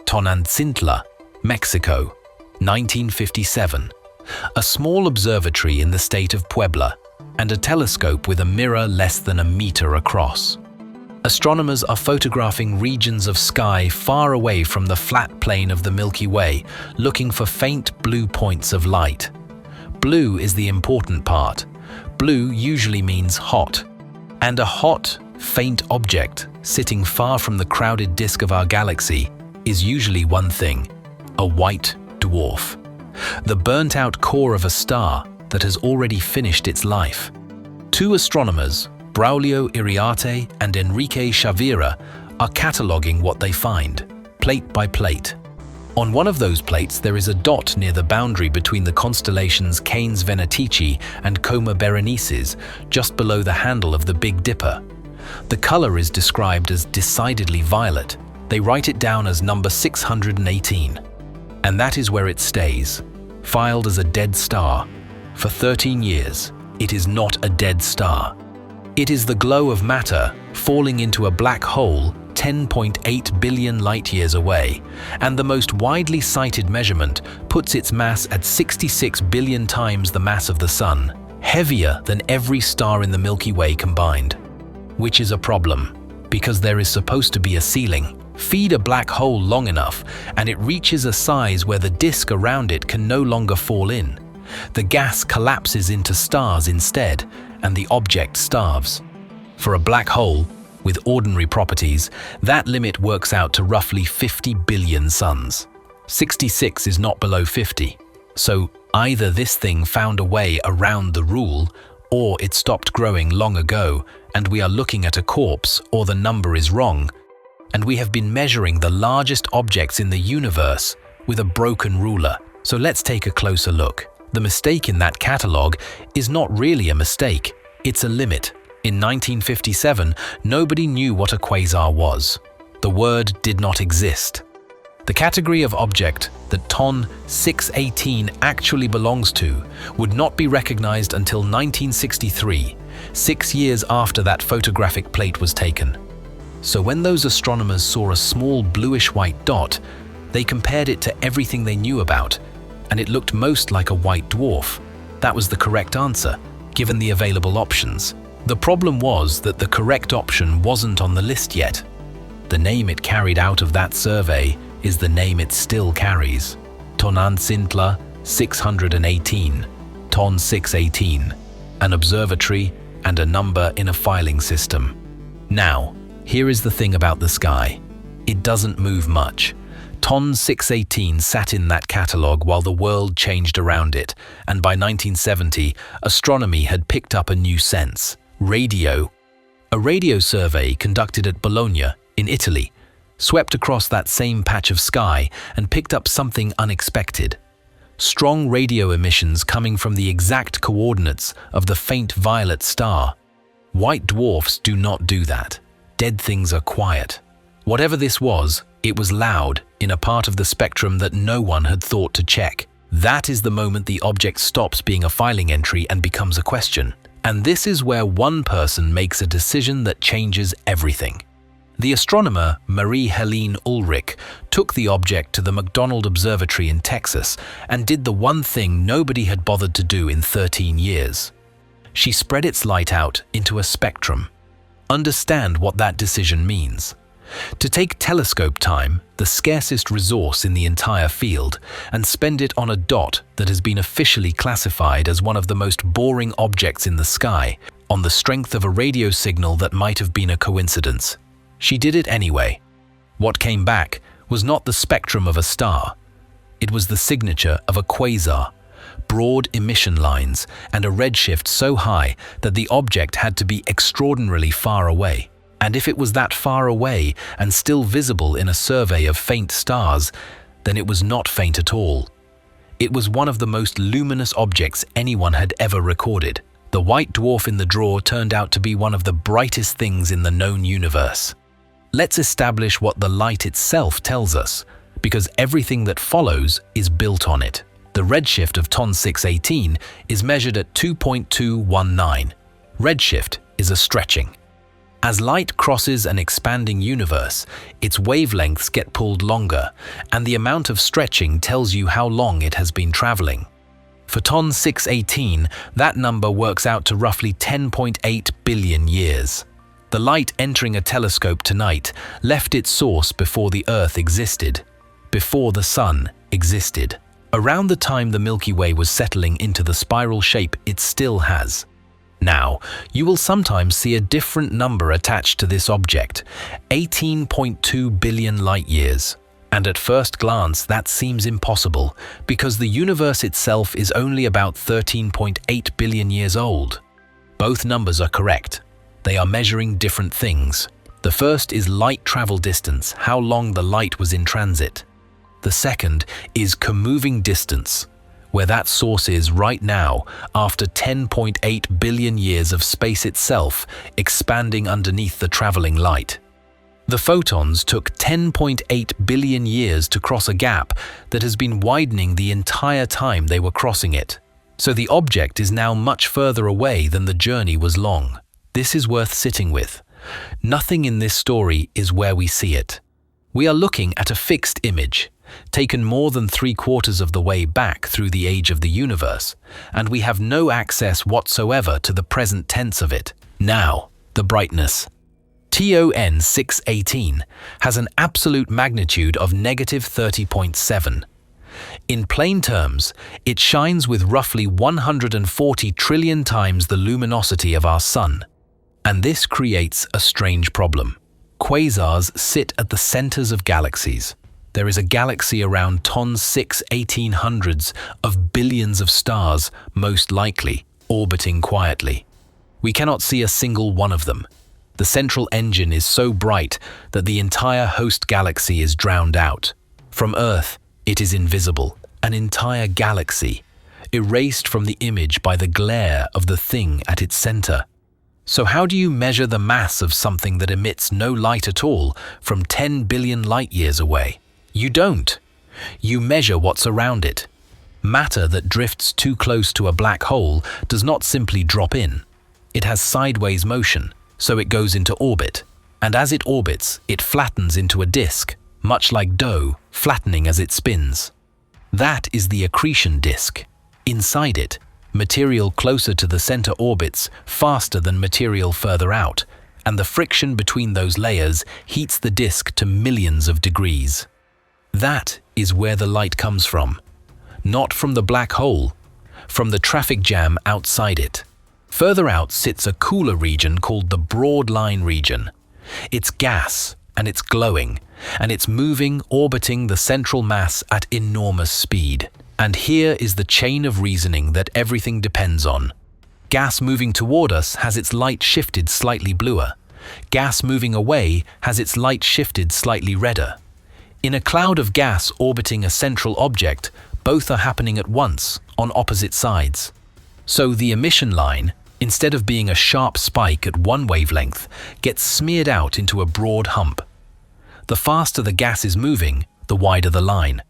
Tonantzintla, Mexico, 1957. A small observatory in the state of Puebla, and a telescope with a mirror less than a meter across. Astronomers are photographing regions of sky far away from the flat plane of the Milky Way, looking for faint blue points of light. Blue is the important part. Blue usually means hot. And a hot, faint object sitting far from the crowded disk of our galaxy is usually one thing: a white dwarf. The burnt-out core of a star that has already finished its life. Two astronomers, Braulio Iriarte and Enrique Chavira, are cataloging what they find, plate by plate. On one of those plates there is a dot near the boundary between the constellations Canes Venatici and Coma Berenices, just below the handle of the Big Dipper. The color is described as decidedly violet. They write it down as number 618. And that is where it stays, filed as a dead star. For 13 years, it is not a dead star. It is the glow of matter falling into a black hole 10.8 billion light-years away, and the most widely cited measurement puts its mass at 66 billion times the mass of the Sun, heavier than every star in the Milky Way combined. Which is a problem, because there is supposed to be a ceiling. Feed a black hole long enough, and it reaches a size where the disk around it can no longer fall in. The gas collapses into stars instead, and the object starves. For a black hole, with ordinary properties, that limit works out to roughly 50 billion suns. 66 is not below 50, so either this thing found a way around the rule, or it stopped growing long ago, and we are looking at a corpse, or the number is wrong, and we have been measuring the largest objects in the universe with a broken ruler. So let's take a closer look. The mistake in that catalogue is not really a mistake, it's a limit. In 1957, nobody knew what a quasar was. The word did not exist. The category of object that TON 618 actually belongs to would not be recognized until 1963, 6 years after that photographic plate was taken. So when those astronomers saw a small bluish-white dot, they compared it to everything they knew about, and it looked most like a white dwarf. That was the correct answer, given the available options. The problem was that the correct option wasn't on the list yet. The name it carried out of that survey is the name it still carries: Tonantzintla 618, TON 618, an observatory and a number in a filing system. Now, here is the thing about the sky. It doesn't move much. TON 618 sat in that catalogue while the world changed around it, and by 1970, astronomy had picked up a new sense: radio. A radio survey conducted at Bologna, in Italy, swept across that same patch of sky and picked up something unexpected. Strong radio emissions coming from the exact coordinates of the faint violet star. White dwarfs do not do that. Dead things are quiet. Whatever this was, it was loud in a part of the spectrum that no one had thought to check. That is the moment the object stops being a filing entry and becomes a question. And this is where one person makes a decision that changes everything. The astronomer Marie-Helene Ulrich took the object to the McDonald Observatory in Texas and did the one thing nobody had bothered to do in 13 years. She spread its light out into a spectrum. Understand what that decision means. To take telescope time, the scarcest resource in the entire field, and spend it on a dot that has been officially classified as one of the most boring objects in the sky, on the strength of a radio signal that might have been a coincidence. She did it anyway. What came back was not the spectrum of a star. It was the signature of a quasar, broad emission lines, and a redshift so high that the object had to be extraordinarily far away. And if it was that far away and still visible in a survey of faint stars, then it was not faint at all. It was one of the most luminous objects anyone had ever recorded. The white dwarf in the drawer turned out to be one of the brightest things in the known universe. Let's establish what the light itself tells us, because everything that follows is built on it. The redshift of TON 618 is measured at 2.219. Redshift is a stretching. As light crosses an expanding universe, its wavelengths get pulled longer, and the amount of stretching tells you how long it has been traveling. For TON 618, that number works out to roughly 10.8 billion years. The light entering a telescope tonight left its source before the Earth existed, before the Sun existed, around the time the Milky Way was settling into the spiral shape it still has. Now, you will sometimes see a different number attached to this object, 18.2 billion light-years. And at first glance, that seems impossible, because the universe itself is only about 13.8 billion years old. Both numbers are correct. They are measuring different things. The first is light travel distance, how long the light was in transit. The second is comoving distance, where that source is right now after 10.8 billion years of space itself expanding underneath the traveling light. The photons took 10.8 billion years to cross a gap that has been widening the entire time they were crossing it. So the object is now much further away than the journey was long. This is worth sitting with. Nothing in this story is where we see it. We are looking at a fixed image, taken more than 3/4 of the way back through the age of the universe, and we have no access whatsoever to the present tense of it. Now, the brightness. TON 618 has an absolute magnitude of -30.7. In plain terms, it shines with roughly 140 trillion times the luminosity of our Sun. And this creates a strange problem. Quasars sit at the centers of galaxies. There is a galaxy around TON 618 of billions of stars, most likely, orbiting quietly. We cannot see a single one of them. The central engine is so bright that the entire host galaxy is drowned out. From Earth, it is invisible, an entire galaxy, erased from the image by the glare of the thing at its center. So how do you measure the mass of something that emits no light at all from 10 billion light-years away? You don't. You measure what's around it. Matter that drifts too close to a black hole does not simply drop in. It has sideways motion, so it goes into orbit. And as it orbits, it flattens into a disk, much like dough, flattening as it spins. That is the accretion disk. Inside it, material closer to the center orbits faster than material further out, and the friction between those layers heats the disk to millions of degrees. That is where the light comes from. Not from the black hole, from the traffic jam outside it. Further out sits a cooler region called the broad line region. It's gas, and it's glowing, and it's moving, orbiting the central mass at enormous speed. And here is the chain of reasoning that everything depends on. Gas moving toward us has its light shifted slightly bluer. Gas moving away has its light shifted slightly redder. In a cloud of gas orbiting a central object, both are happening at once, on opposite sides. So the emission line, instead of being a sharp spike at one wavelength, gets smeared out into a broad hump. The faster the gas is moving, the wider the line.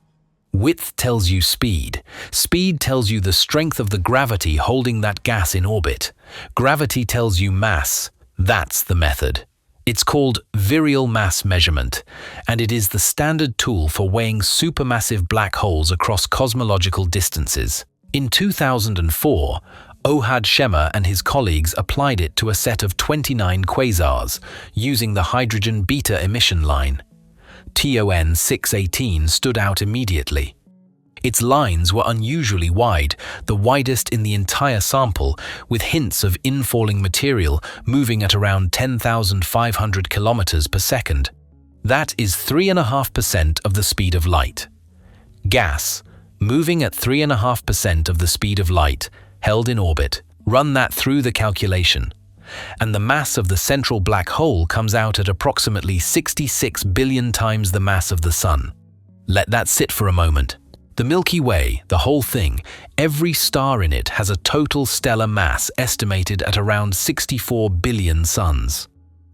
Width tells you speed. Speed tells you the strength of the gravity holding that gas in orbit. Gravity tells you mass. That's the method. It's called virial mass measurement, and it is the standard tool for weighing supermassive black holes across cosmological distances. In 2004, Ohad Shemer and his colleagues applied it to a set of 29 quasars using the hydrogen beta emission line. TON 618 stood out immediately. Its lines were unusually wide, the widest in the entire sample, with hints of infalling material moving at around 10,500 kilometers per second. That is 3.5% of the speed of light. Gas, moving at 3.5% of the speed of light, held in orbit. Run that through the calculation. And the mass of the central black hole comes out at approximately 66 billion times the mass of the Sun. Let that sit for a moment. The Milky Way, the whole thing, every star in it has a total stellar mass estimated at around 64 billion suns.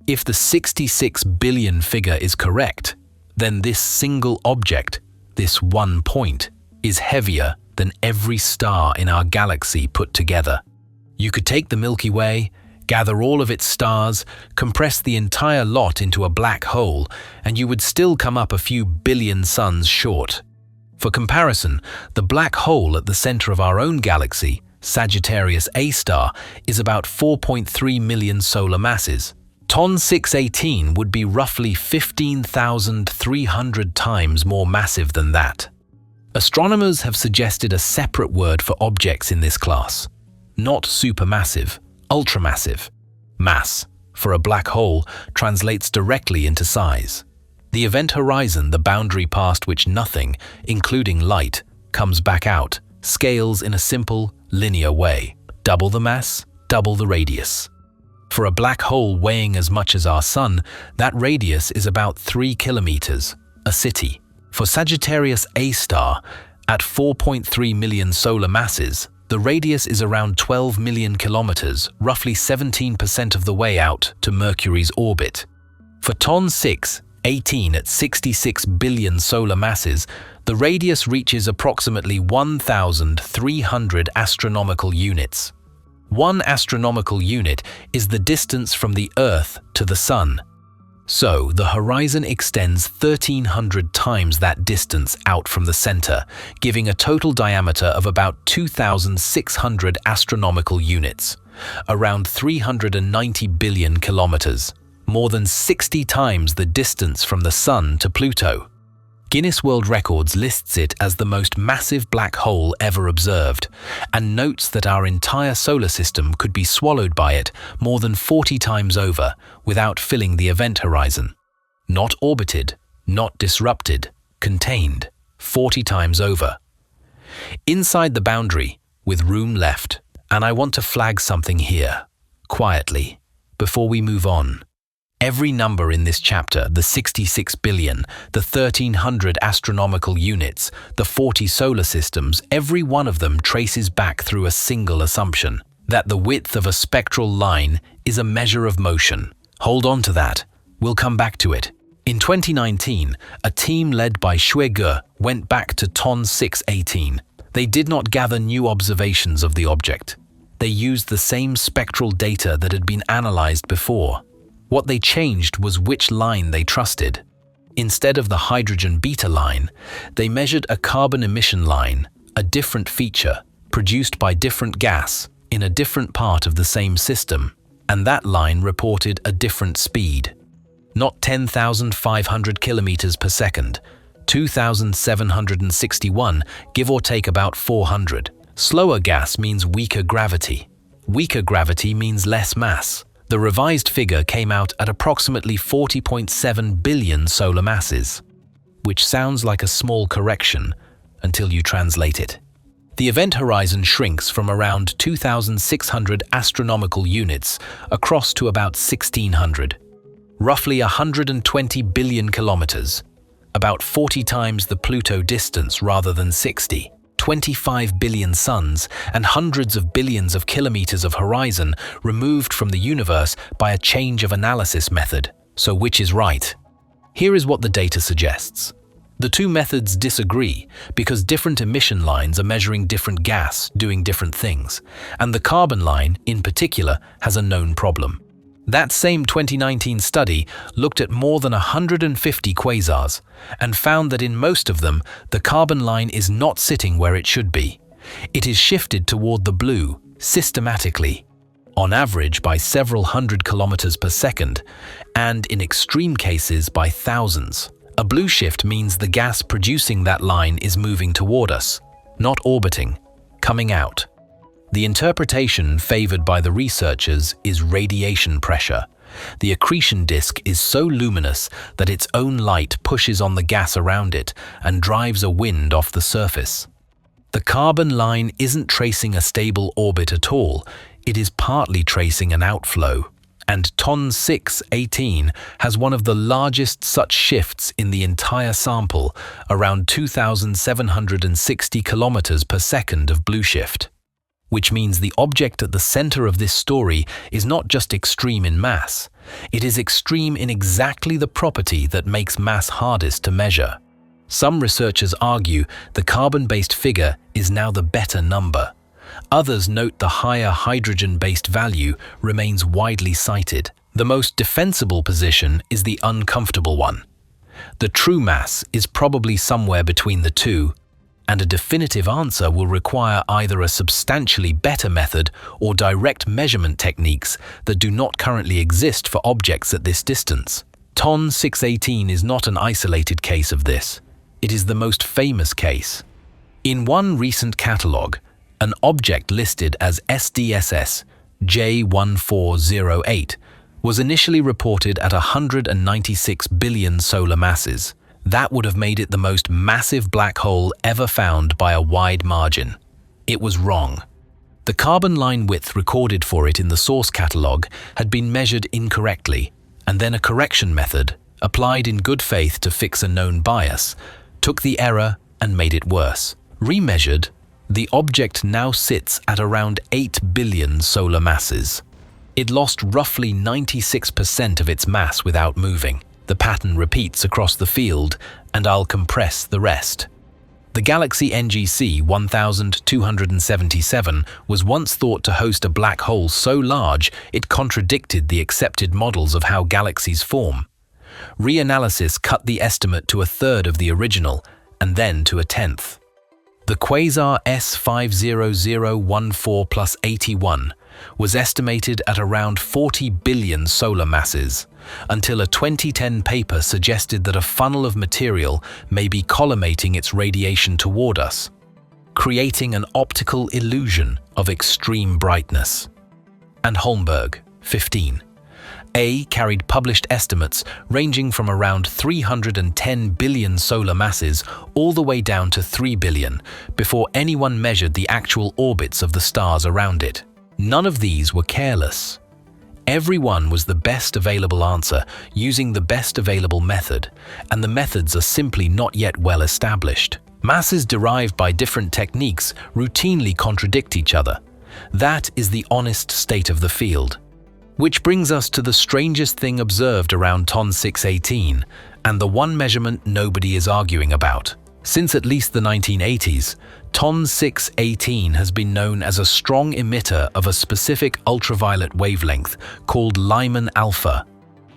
If the 66 billion figure is correct, then this single object, this one point, is heavier than every star in our galaxy put together. You could take the Milky Way, Gather all of its stars, compress the entire lot into a black hole, and you would still come up a few billion suns short. For comparison, the black hole at the center of our own galaxy, Sagittarius A star, is about 4.3 million solar masses. TON 618 would be roughly 15,300 times more massive than that. Astronomers have suggested a separate word for objects in this class. Not supermassive, ultramassive. Mass, for a black hole, translates directly into size. The event horizon, the boundary past which nothing, including light, comes back out, scales in a simple, linear way. Double the mass, double the radius. For a black hole weighing as much as our Sun, that radius is about 3 kilometers, a city. For Sagittarius A star, at 4.3 million solar masses, the radius is around 12 million kilometers, roughly 17% of the way out to Mercury's orbit. For TON 618 at 66 billion solar masses, the radius reaches approximately 1,300 astronomical units. 1 astronomical unit is the distance from the Earth to the Sun. So, the horizon extends 1,300 times that distance out from the center, giving a total diameter of about 2,600 astronomical units, around 390 billion kilometers, more than 60 times the distance from the Sun to Pluto. Guinness World Records lists it as the most massive black hole ever observed, and notes that our entire solar system could be swallowed by it more than 40 times over without filling the event horizon. Not orbited, not disrupted, contained, 40 times over. Inside the boundary, with room left, and I want to flag something here, quietly, before we move on. Every number in this chapter, the 66 billion, the 1,300 astronomical units, the 40 solar systems, every one of them traces back through a single assumption, that the width of a spectral line is a measure of motion. Hold on to that. We'll come back to it. In 2019, a team led by Xue Ge went back to TON 618. They did not gather new observations of the object. They used the same spectral data that had been analyzed before. What they changed was which line they trusted. Instead of the hydrogen beta line, they measured a carbon emission line, a different feature, produced by different gas, in a different part of the same system, and that line reported a different speed. Not 10,500 kilometers per second, 2,761, give or take about 400. Slower gas means weaker gravity. Weaker gravity means less mass. The revised figure came out at approximately 40.7 billion solar masses, which sounds like a small correction until you translate it. The event horizon shrinks from around 2,600 astronomical units across to about 1,600, roughly 120 billion kilometers, about 40 times the Pluto distance rather than 60. 25 billion suns and hundreds of billions of kilometers of horizon removed from the universe by a change of analysis method. So which is right? Here is what the data suggests. The two methods disagree because different emission lines are measuring different gas doing different things, and the carbon line, in particular, has a known problem. That same 2019 study looked at more than 150 quasars and found that in most of them, the carbon line is not sitting where it should be. It is shifted toward the blue, systematically, on average by several hundred kilometers per second, and in extreme cases by thousands. A blue shift means the gas producing that line is moving toward us, not orbiting, coming out. The interpretation favored by the researchers is radiation pressure. The accretion disk is so luminous that its own light pushes on the gas around it and drives a wind off the surface. The carbon line isn't tracing a stable orbit at all, it is partly tracing an outflow. And TON 618 has one of the largest such shifts in the entire sample, around 2,760 kilometers per second of blue shift. Which means the object at the center of this story is not just extreme in mass, it is extreme in exactly the property that makes mass hardest to measure. Some researchers argue the carbon-based figure is now the better number. Others note the higher hydrogen-based value remains widely cited. The most defensible position is the uncomfortable one. The true mass is probably somewhere between the two, and a definitive answer will require either a substantially better method or direct measurement techniques that do not currently exist for objects at this distance. TON 618 is not an isolated case of this. It is the most famous case. In one recent catalogue, an object listed as SDSS J1408 was initially reported at 196 billion solar masses. That would have made it the most massive black hole ever found by a wide margin. It was wrong. The carbon line width recorded for it in the source catalogue had been measured incorrectly, and then a correction method, applied in good faith to fix a known bias, took the error and made it worse. Remeasured, the object now sits at around 8 billion solar masses. It lost roughly 96% of its mass without moving. The pattern repeats across the field, and I'll compress the rest. The galaxy NGC 1277 was once thought to host a black hole so large it contradicted the accepted models of how galaxies form. Reanalysis cut the estimate to a third of the original, and then to a tenth. The quasar S50014 plus 81 was estimated at around 40 billion solar masses, until a 2010 paper suggested that a funnel of material may be collimating its radiation toward us, creating an optical illusion of extreme brightness. And Holmberg, 15. A carried published estimates ranging from around 310 billion solar masses all the way down to 3 billion before anyone measured the actual orbits of the stars around it. None of these were careless. Every one was the best available answer using the best available method, and the methods are simply not yet well established. Masses derived by different techniques routinely contradict each other. That is the honest state of the field. Which brings us to the strangest thing observed around TON 618, and the one measurement nobody is arguing about. Since at least the 1980s, TON 618 has been known as a strong emitter of a specific ultraviolet wavelength called Lyman-alpha.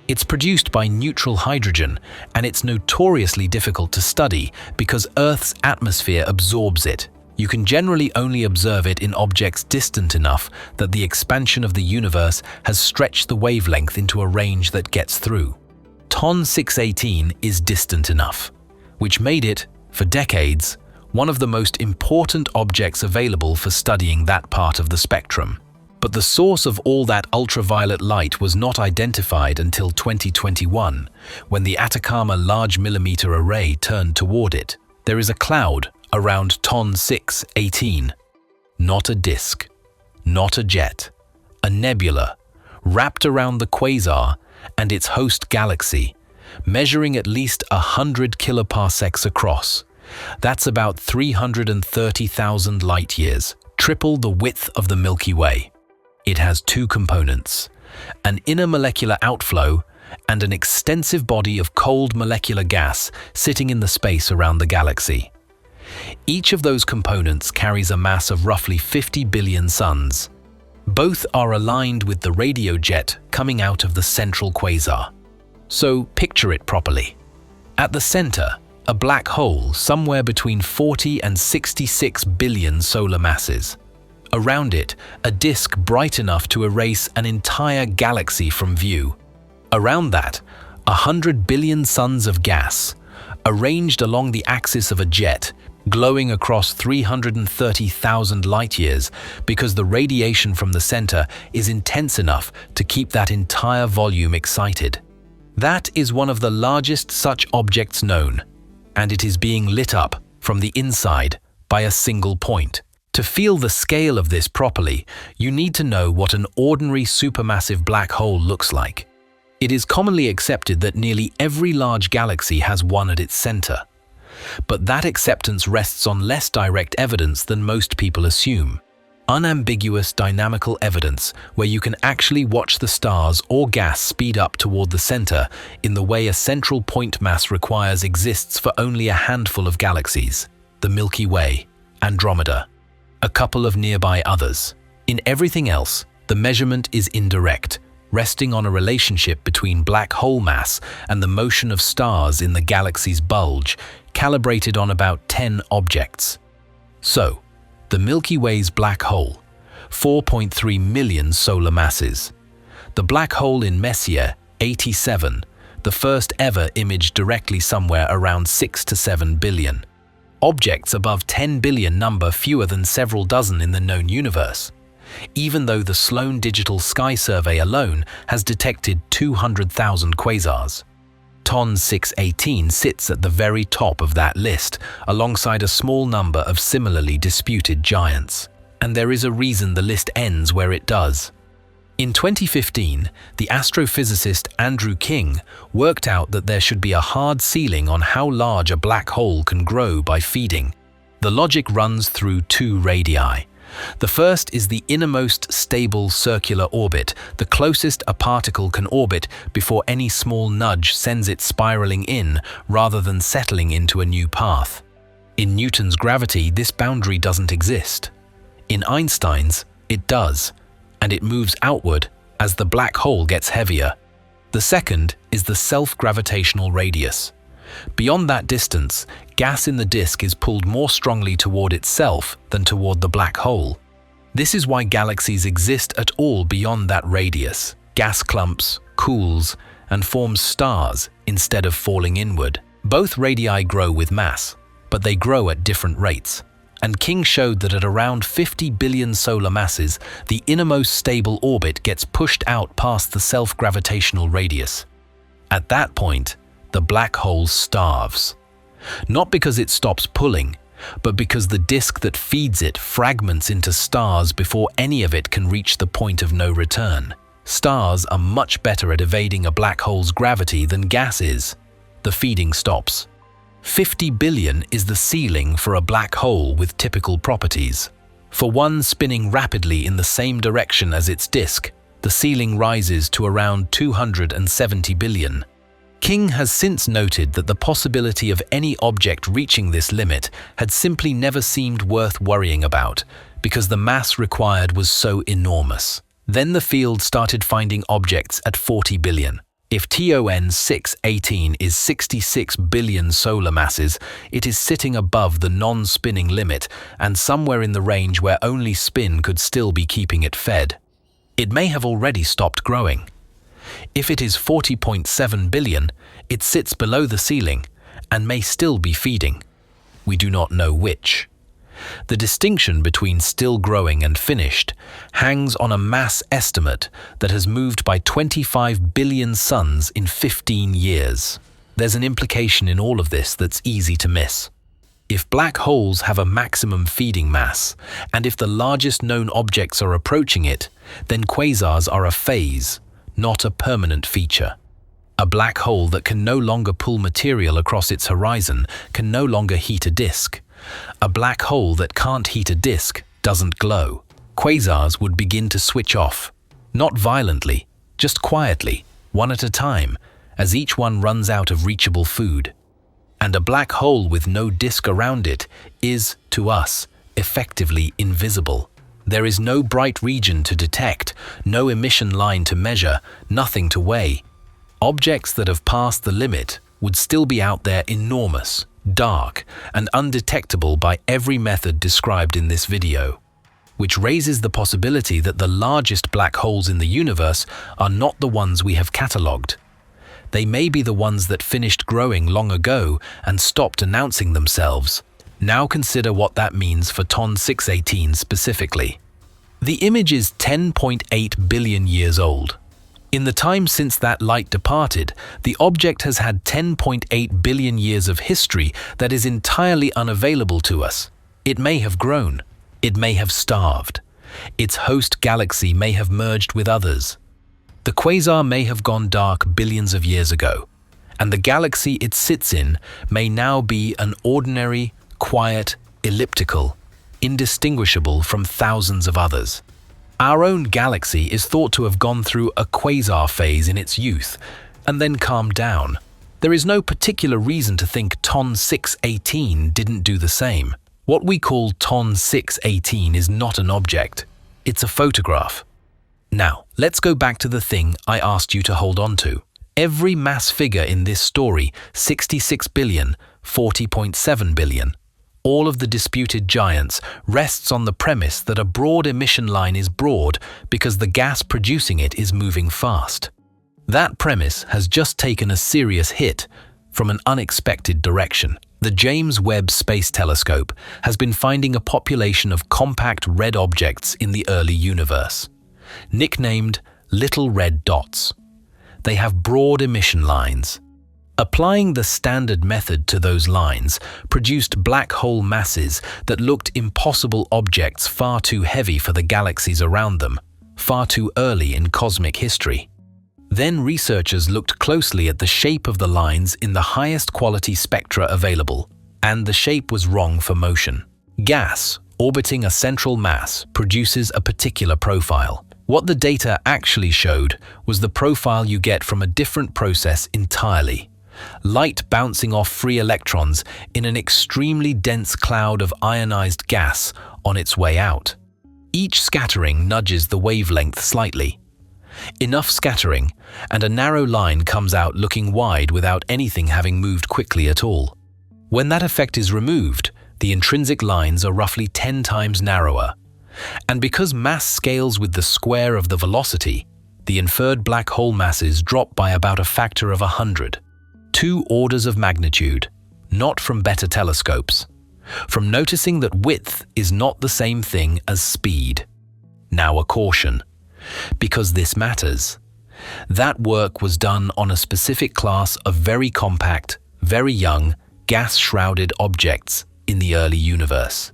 It's produced by neutral hydrogen, and it's notoriously difficult to study because Earth's atmosphere absorbs it. You can generally only observe it in objects distant enough that the expansion of the universe has stretched the wavelength into a range that gets through. TON 618 is distant enough, which made it, for decades, one of the most important objects available for studying that part of the spectrum. But the source of all that ultraviolet light was not identified until 2021, when the Atacama Large Millimeter Array turned toward it. There is a cloud around TON 618. Not a disk, not a jet, a nebula, wrapped around the quasar and its host galaxy, measuring at least 100 kiloparsecs across. That's about 330,000 light-years, triple the width of the Milky Way. It has two components, an inner molecular outflow and an extensive body of cold molecular gas sitting in the space around the galaxy. Each of those components carries a mass of roughly 50 billion suns. Both are aligned with the radio jet coming out of the central quasar. So picture it properly. At the center, a black hole somewhere between 40 and 66 billion solar masses. Around it, a disk bright enough to erase an entire galaxy from view. Around that, 100 billion suns of gas, arranged along the axis of a jet, glowing across 330,000 light-years because the radiation from the center is intense enough to keep that entire volume excited. That is one of the largest such objects known, and it is being lit up from the inside by a single point. To feel the scale of this properly, you need to know what an ordinary supermassive black hole looks like. It is commonly accepted that nearly every large galaxy has one at its center. But that acceptance rests on less direct evidence than most people assume. Unambiguous dynamical evidence where you can actually watch the stars or gas speed up toward the center in the way a central point mass requires exists for only a handful of galaxies: the Milky Way, Andromeda, a couple of nearby others. In everything else, the measurement is indirect, resting on a relationship between black hole mass and the motion of stars in the galaxy's bulge, calibrated on about 10 objects. So, the Milky Way's black hole, 4.3 million solar masses. The black hole in Messier, 87, the first ever imaged directly somewhere around 6 to 7 billion. Objects above 10 billion number fewer than several dozen in the known universe, even though the Sloan Digital Sky Survey alone has detected 200,000 quasars. TON 618 sits at the very top of that list, alongside a small number of similarly disputed giants. And there is a reason the list ends where it does. In 2015, the astrophysicist Andrew King worked out that there should be a hard ceiling on how large a black hole can grow by feeding. The logic runs through two radii. The first is the innermost stable circular orbit, the closest a particle can orbit before any small nudge sends it spiraling in rather than settling into a new path. In Newton's gravity, this boundary doesn't exist. In Einstein's, it does, and it moves outward as the black hole gets heavier. The second is the self-gravitational radius. Beyond that distance, gas in the disk is pulled more strongly toward itself than toward the black hole. This is why galaxies exist at all beyond that radius. Gas clumps, cools, and forms stars instead of falling inward. Both radii grow with mass, but they grow at different rates. And King showed that at around 50 billion solar masses, the innermost stable orbit gets pushed out past the self-gravitational radius. At that point, the black hole starves. Not because it stops pulling, but because the disk that feeds it fragments into stars before any of it can reach the point of no return. Stars are much better at evading a black hole's gravity than gas is. The feeding stops. 50 billion is the ceiling for a black hole with typical properties. For one spinning rapidly in the same direction as its disk, the ceiling rises to around 270 billion. King has since noted that the possibility of any object reaching this limit had simply never seemed worth worrying about because the mass required was so enormous. Then the field started finding objects at 40 billion. If TON 618 is 66 billion solar masses, it is sitting above the non-spinning limit and somewhere in the range where only spin could still be keeping it fed. It may have already stopped growing. If it is 40.7 billion, it sits below the ceiling and may still be feeding. We do not know which. The distinction between still growing and finished hangs on a mass estimate that has moved by 25 billion suns in 15 years. There's an implication in all of this that's easy to miss. If black holes have a maximum feeding mass, and if the largest known objects are approaching it, then quasars are a phase, not a permanent feature. A black hole that can no longer pull material across its horizon can no longer heat a disk. A black hole that can't heat a disk doesn't glow. Quasars would begin to switch off, not violently, just quietly, one at a time, as each one runs out of reachable food. And a black hole with no disk around it is, to us, effectively invisible. There is no bright region to detect, no emission line to measure, nothing to weigh. Objects that have passed the limit would still be out there enormous, dark, and undetectable by every method described in this video, which raises the possibility that the largest black holes in the universe are not the ones we have catalogued. They may be the ones that finished growing long ago and stopped announcing themselves. Now consider what that means for TON 618 specifically. The image is 10.8 billion years old. In the time since that light departed, the object has had 10.8 billion years of history that is entirely unavailable to us. It may have grown. It may have starved. Its host galaxy may have merged with others. The quasar may have gone dark billions of years ago, and the galaxy it sits in may now be an ordinary, quiet, elliptical, indistinguishable from thousands of others. Our own galaxy is thought to have gone through a quasar phase in its youth, and then calmed down. There is no particular reason to think TON 618 didn't do the same. What we call TON 618 is not an object, it's a photograph. Now, let's go back to the thing I asked you to hold on to. Every mass figure in this story, 66 billion, 40.7 billion, all of the disputed giants, rests on the premise that a broad emission line is broad because the gas producing it is moving fast. That premise has just taken a serious hit from an unexpected direction. The James Webb Space Telescope has been finding a population of compact red objects in the early universe, nicknamed little red dots. They have broad emission lines. Applying the standard method to those lines produced black hole masses that looked impossible objects far too heavy for the galaxies around them, far too early in cosmic history. Then researchers looked closely at the shape of the lines in the highest quality spectra available, and the shape was wrong for motion. Gas, orbiting a central mass, produces a particular profile. What the data actually showed was the profile you get from a different process entirely. Light bouncing off free electrons in an extremely dense cloud of ionized gas on its way out. Each scattering nudges the wavelength slightly. Enough scattering, and a narrow line comes out looking wide without anything having moved quickly at all. When that effect is removed, the intrinsic lines are roughly 10 times narrower. And because mass scales with the square of the velocity, the inferred black hole masses drop by about a factor of 100. 2 orders of magnitude, not from better telescopes, from noticing that width is not the same thing as speed. Now a caution, because this matters. That work was done on a specific class of very compact, very young, gas-shrouded objects in the early universe.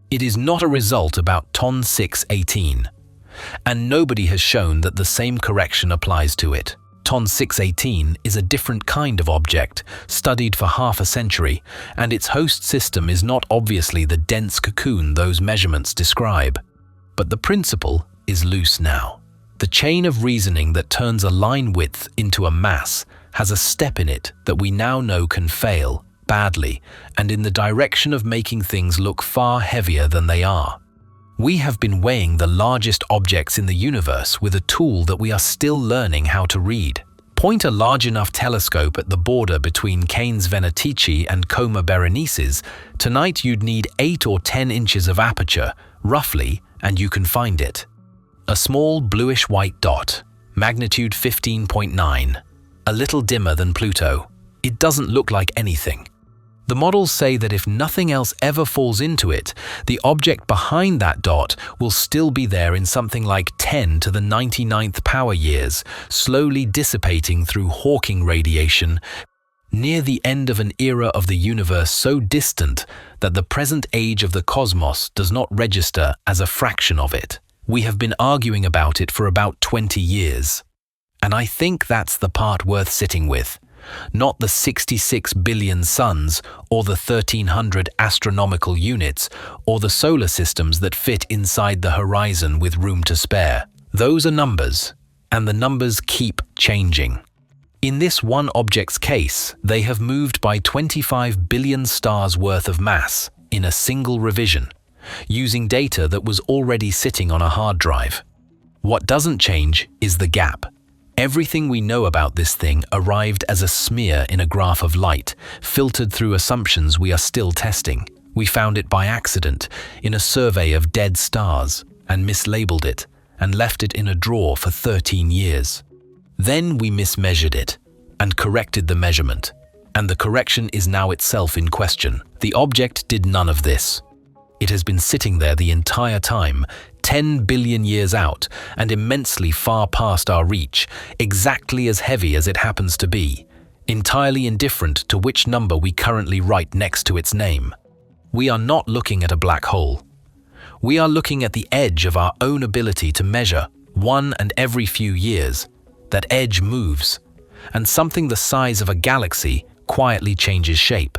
It is not a result about TON 618, and nobody has shown that the same correction applies to it. TON 618 is a different kind of object, studied for half a century, and its host system is not obviously the dense cocoon those measurements describe. But the principle is loose now. The chain of reasoning that turns a line width into a mass has a step in it that we now know can fail badly and in the direction of making things look far heavier than they are. We have been weighing the largest objects in the universe with a tool that we are still learning how to read. Point a large enough telescope at the border between Canes Venatici and Coma Berenices, tonight you'd need 8 or 10 inches of aperture, roughly, and you can find it. A small bluish-white dot, magnitude 15.9, a little dimmer than Pluto. It doesn't look like anything. The models say that if nothing else ever falls into it, the object behind that dot will still be there in something like 10 to the 99th power years, slowly dissipating through Hawking radiation, near the end of an era of the universe so distant that the present age of the cosmos does not register as a fraction of it. We have been arguing about it for about 20 years. And I think that's the part worth sitting with. Not the 66 billion suns, or the 1300 astronomical units, or the solar systems that fit inside the horizon with room to spare. Those are numbers, and the numbers keep changing. In this one object's case, they have moved by 25 billion stars worth of mass in a single revision, using data that was already sitting on a hard drive. What doesn't change is the gap. Everything we know about this thing arrived as a smear in a graph of light, filtered through assumptions we are still testing. We found it by accident in a survey of dead stars and mislabeled it and left it in a drawer for 13 years. Then we mismeasured it and corrected the measurement, and the correction is now itself in question. The object did none of this. It has been sitting there the entire time, 10 billion years out and immensely far past our reach, exactly as heavy as it happens to be, entirely indifferent to which number we currently write next to its name. We are not looking at a black hole. We are looking at the edge of our own ability to measure, one and every few years. That edge moves, and something the size of a galaxy quietly changes shape.